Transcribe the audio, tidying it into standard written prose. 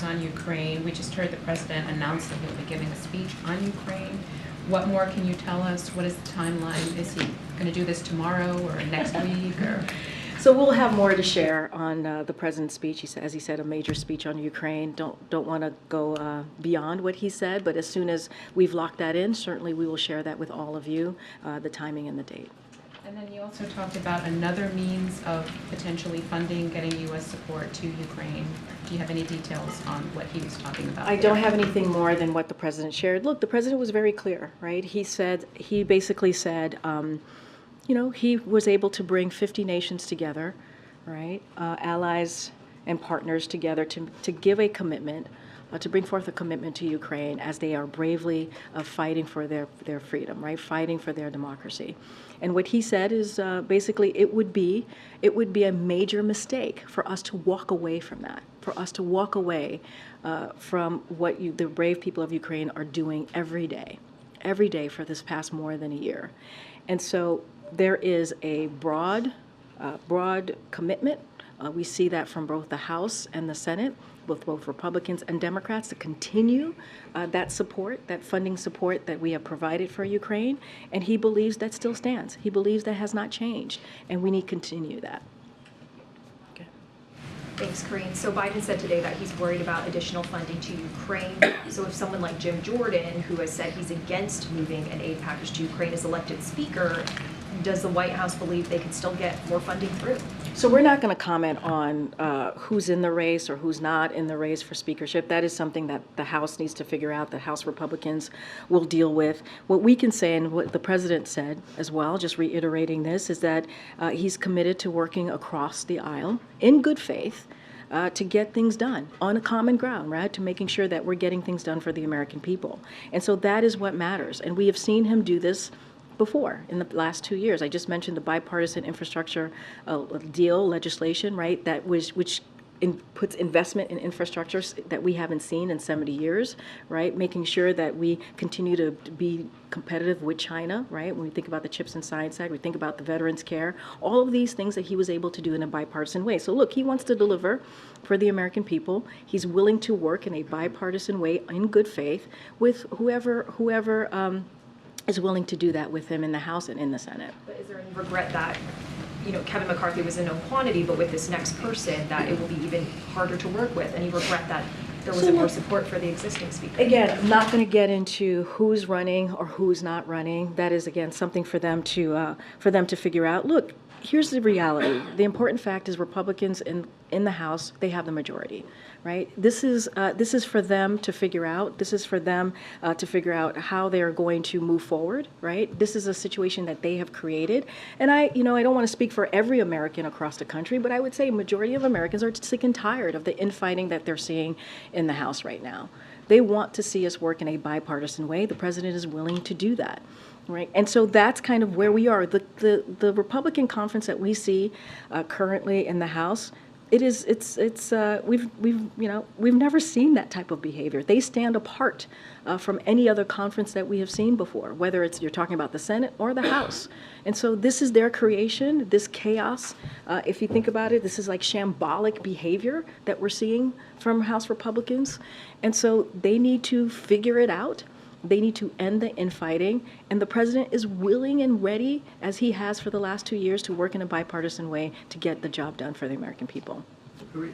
on Ukraine. We just heard the president announce that he'll be giving a speech on Ukraine. What more can you tell us? What is the timeline? Is he going to do this tomorrow or next week? Or? So we'll have more to share on the president's speech. As he said, a major speech on Ukraine. Don't want to go beyond what he said, but as soon as we've locked that in, certainly we will share that with all of you, the timing and the date. And then you also talked about another means of potentially funding, getting U.S. support to Ukraine. Do you have any details on what he was talking about? I don't have anything more than what the president shared. Look, the president was very clear, right? He basically said, he was able to bring 50 nations together, right? Allies and partners together to give a commitment, to bring forth a commitment to Ukraine as they are bravely fighting for their freedom, right? Fighting for their democracy. And what he said is basically it would be a major mistake for us to walk away from that, for us to walk away from what the brave people of Ukraine are doing every day for this past more than a year. And so there is a broad commitment. We see that from both the House and the Senate, both Republicans and Democrats, to continue that support, that funding support that we have provided for Ukraine. And he believes that still stands. He believes that has not changed, and we need to continue that. Okay. Thanks, Karine. So Biden said today that he's worried about additional funding to Ukraine. So if someone like Jim Jordan, who has said he's against moving an aid package to Ukraine, is elected speaker, does the White House believe they can still get more funding through? So we're not going to comment on who's in the race or who's not in the race for speakership. That is something that the House needs to figure out. The House Republicans will deal with. What we can say, and what the president said as well, just reiterating this, is that he's committed to working across the aisle in good faith to get things done on a common ground, right? To making sure that we're getting things done for the American people. And so that is what matters. And we have seen him do this before in the last 2 years. I just mentioned the bipartisan infrastructure deal legislation, right? Which puts investment in infrastructure that we haven't seen in 70 years, right? Making sure that we continue to be competitive with China, right? When we think about the Chips and Science Act, we think about the Veterans Care, all of these things that he was able to do in a bipartisan way. So look, he wants to deliver for the American people. He's willing to work in a bipartisan way in good faith with whoever is willing to do that with him in the House and in the Senate. But is there any regret that, Kevin McCarthy was a known quantity, but with this next person, that it will be even harder to work with? Any regret that there wasn't more support for the existing speaker? Again, I'm not going to get into who's running or who's not running. That is, again, something for them to figure out. Look, here's the reality. The important fact is Republicans in the House, they have the majority, right? This is for them to figure out. This is for them to figure out how they are going to move forward, right? This is a situation that they have created. And I don't want to speak for every American across the country, but I would say a majority of Americans are sick and tired of the infighting that they're seeing in the House right now. They want to see us work in a bipartisan way. The president is willing to do that. Right, and so that's kind of where we are. The Republican conference that we see currently in the House, we've never seen that type of behavior. They stand apart from any other conference that we have seen before, whether you're talking about the Senate or the House. And so this is their creation, this chaos. If you think about it, this is like shambolic behavior that we're seeing from House Republicans, and so they need to figure it out. They need to end the infighting, and the president is willing and ready, as he has for the last 2 years, to work in a bipartisan way to get the job done for the American people. The